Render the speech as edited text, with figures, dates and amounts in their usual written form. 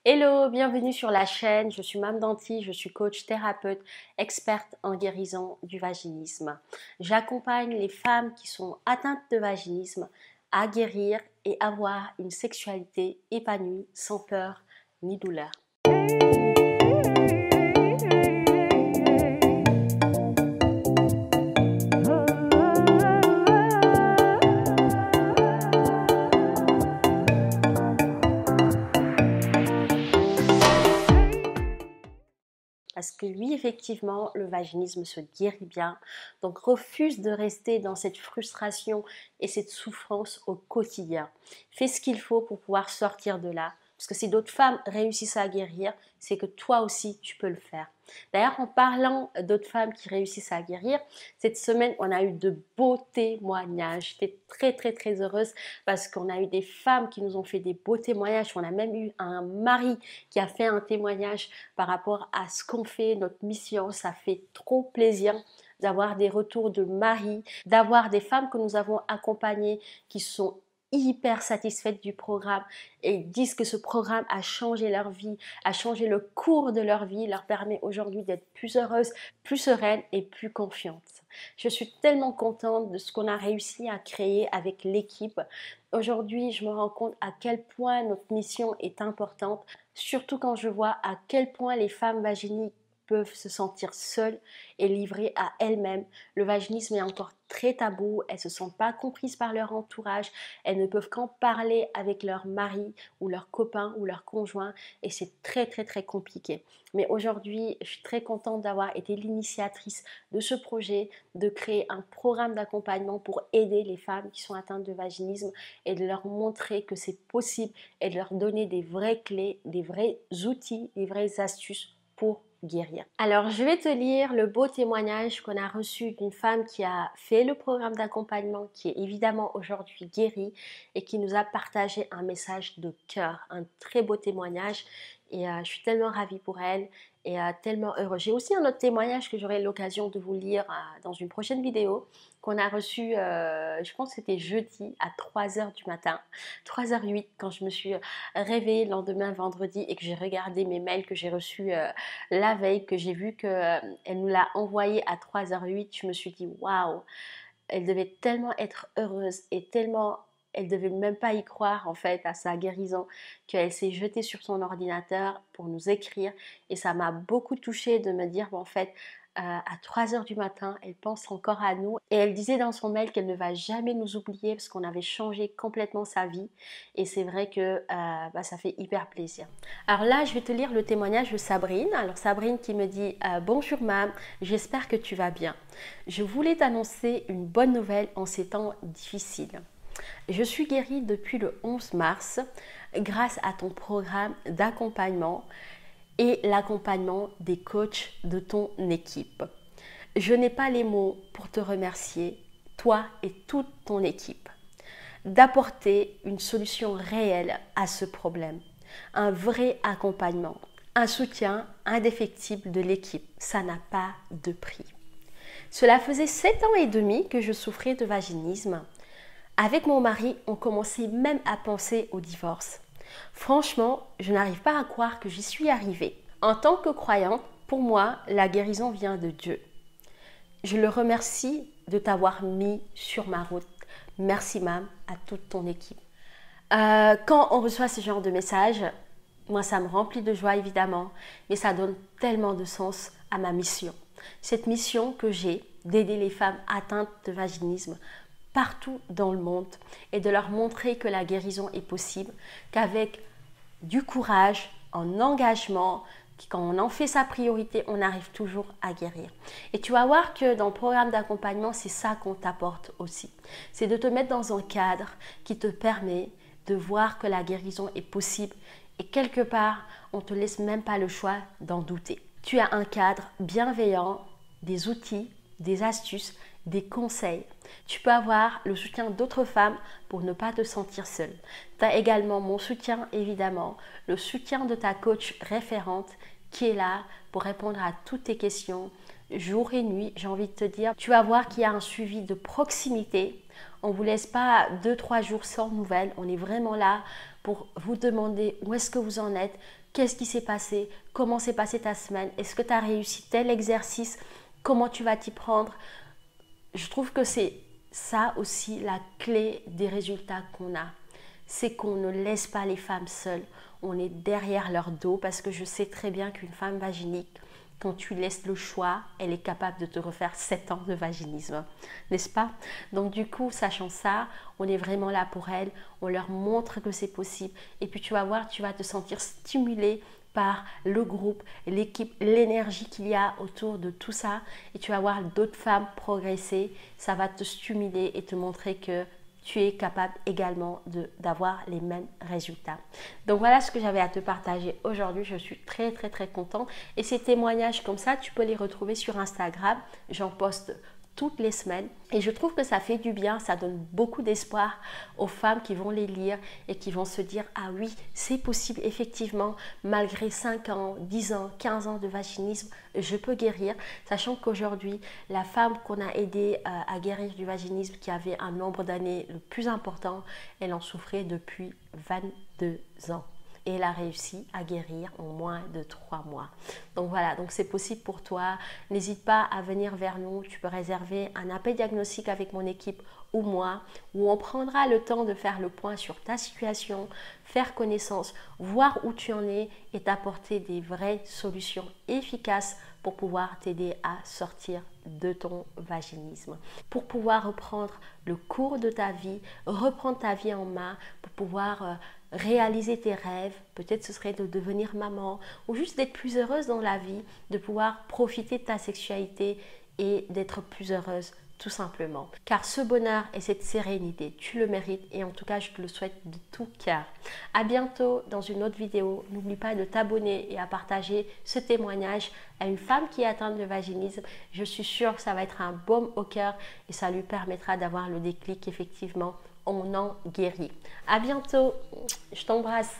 Hello, bienvenue sur la chaîne. Je suis Mame Danti, je suis coach thérapeute, experte en guérison du vaginisme. J'accompagne les femmes qui sont atteintes de vaginisme à guérir et avoir une sexualité épanouie sans peur ni douleur. Parce que lui, effectivement, le vaginisme se guérit bien. Donc, refuse de rester dans cette frustration et cette souffrance au quotidien. Fais ce qu'il faut pour pouvoir sortir de là. Parce que si d'autres femmes réussissent à guérir, c'est que toi aussi, tu peux le faire. D'ailleurs, en parlant d'autres femmes qui réussissent à guérir, cette semaine, on a eu de beaux témoignages. J'étais très heureuse parce qu'on a eu des femmes qui nous ont fait des beaux témoignages. On a même eu un mari qui a fait un témoignage par rapport à ce qu'on fait, notre mission. Ça fait trop plaisir d'avoir des retours de mari, d'avoir des femmes que nous avons accompagnées qui sont hyper satisfaites du programme et disent que ce programme a changé leur vie, a changé le cours de leur vie, leur permet aujourd'hui d'être plus heureuses, plus sereines et plus confiantes. Je suis tellement contente de ce qu'on a réussi à créer avec l'équipe. Aujourd'hui, je me rends compte à quel point notre mission est importante, surtout quand je vois à quel point les femmes vaginiques peuvent se sentir seules et livrées à elles-mêmes. Le vaginisme est encore très tabou, elles ne se sentent pas comprises par leur entourage, elles ne peuvent qu'en parler avec leur mari ou leur copain ou leur conjoint et c'est très compliqué. Mais aujourd'hui, je suis très contente d'avoir été l'initiatrice de ce projet, de créer un programme d'accompagnement pour aider les femmes qui sont atteintes de vaginisme et de leur montrer que c'est possible et de leur donner des vraies clés, des vrais outils, des vraies astuces pour guérir. Alors, je vais te lire le beau témoignage qu'on a reçu d'une femme qui a fait le programme d'accompagnement, qui est évidemment aujourd'hui guérie et qui nous a partagé un message de cœur, un très beau témoignage. Et je suis tellement ravie pour elle et tellement heureuse. J'ai aussi un autre témoignage que j'aurai l'occasion de vous lire dans une prochaine vidéo qu'on a reçu, je pense que c'était jeudi à 3h du matin, 3h08 quand je me suis réveillée le lendemain vendredi et que j'ai regardé mes mails que j'ai reçus la veille, que j'ai vu qu'elle nous l'a envoyé à 3h08. Je me suis dit waouh, elle devait tellement être heureuse et tellement... Elle ne devait même pas y croire en fait à sa guérison, qu'elle s'est jetée sur son ordinateur pour nous écrire et ça m'a beaucoup touchée de me dire en fait à 3h du matin, elle pense encore à nous et elle disait dans son mail qu'elle ne va jamais nous oublier parce qu'on avait changé complètement sa vie et c'est vrai que ça fait hyper plaisir. Alors là, je vais te lire le témoignage de Sabrine. Alors Sabrine qui me dit bonjour Mam, j'espère que tu vas bien. Je voulais t'annoncer une bonne nouvelle en ces temps difficiles. Je suis guérie depuis le 11 mars grâce à ton programme d'accompagnement et l'accompagnement des coachs de ton équipe. Je n'ai pas les mots pour te remercier, toi et toute ton équipe, d'apporter une solution réelle à ce problème, un vrai accompagnement, un soutien indéfectible de l'équipe. Ça n'a pas de prix. Cela faisait 7 ans et demi que je souffrais de vaginisme. Avec mon mari, on commençait même à penser au divorce. Franchement, je n'arrive pas à croire que j'y suis arrivée. En tant que croyante, pour moi, la guérison vient de Dieu. Je le remercie de t'avoir mis sur ma route. Merci Mam, à toute ton équipe. Quand on reçoit ce genre de message, moi ça me remplit de joie évidemment, mais ça donne tellement de sens à ma mission. Cette mission que j'ai d'aider les femmes atteintes de vaginisme partout dans le monde et de leur montrer que la guérison est possible, qu'avec du courage, en engagement, quand on en fait sa priorité, on arrive toujours à guérir. Et tu vas voir que dans le programme d'accompagnement, c'est ça qu'on t'apporte aussi. C'est de te mettre dans un cadre qui te permet de voir que la guérison est possible et quelque part, on ne te laisse même pas le choix d'en douter. Tu as un cadre bienveillant, des outils, des astuces, des conseils. Tu peux avoir le soutien d'autres femmes pour ne pas te sentir seule. Tu as également mon soutien évidemment, le soutien de ta coach référente qui est là pour répondre à toutes tes questions jour et nuit. J'ai envie de te dire, tu vas voir qu'il y a un suivi de proximité. On ne vous laisse pas 2-3 jours sans nouvelles. On est vraiment là pour vous demander où est-ce que vous en êtes, qu'est-ce qui s'est passé, comment s'est passée ta semaine, est-ce que tu as réussi tel exercice, comment tu vas t'y prendre. Je trouve que c'est ça aussi la clé des résultats qu'on a. C'est qu'on ne laisse pas les femmes seules, on est derrière leur dos parce que je sais très bien qu'une femme vaginique, quand tu laisses le choix, elle est capable de te refaire 7 ans de vaginisme, n'est-ce pas? Donc du coup, sachant ça, on est vraiment là pour elles, on leur montre que c'est possible et puis tu vas voir, tu vas te sentir stimulée par le groupe, l'équipe, l'énergie qu'il y a autour de tout ça et tu vas voir d'autres femmes progresser, ça va te stimuler et te montrer que tu es capable également d'avoir les mêmes résultats. Donc voilà ce que j'avais à te partager aujourd'hui. Je suis très contente. Et ces témoignages comme ça, tu peux les retrouver sur Instagram. J'en poste toutes les semaines et je trouve que ça fait du bien, ça donne beaucoup d'espoir aux femmes qui vont les lire et qui vont se dire ah oui, c'est possible effectivement, malgré 5 ans, 10 ans, 15 ans de vaginisme, je peux guérir, sachant qu'aujourd'hui la femme qu'on a aidée à guérir du vaginisme qui avait un nombre d'années le plus important, elle en souffrait depuis 22 ans. Et elle a réussi à guérir en moins de 3 mois. Donc voilà, donc c'est possible pour toi. N'hésite pas à venir vers nous. Tu peux réserver un appel diagnostic avec mon équipe ou moi, où on prendra le temps de faire le point sur ta situation, faire connaissance, voir où tu en es et t'apporter des vraies solutions efficaces pour pouvoir t'aider à sortir de ton vaginisme, pour pouvoir reprendre le cours de ta vie, reprendre ta vie en main, pour pouvoir réaliser tes rêves, peut-être ce serait de devenir maman ou juste d'être plus heureuse dans la vie, de pouvoir profiter de ta sexualité et d'être plus heureuse tout simplement. Car ce bonheur et cette sérénité, tu le mérites et en tout cas je te le souhaite de tout cœur. À bientôt dans une autre vidéo. N'oublie pas de t'abonner et à partager ce témoignage à une femme qui est atteinte de vaginisme. Je suis sûre que ça va être un baume au cœur et ça lui permettra d'avoir le déclic effectivement. On en guérit. À bientôt. Je t'embrasse.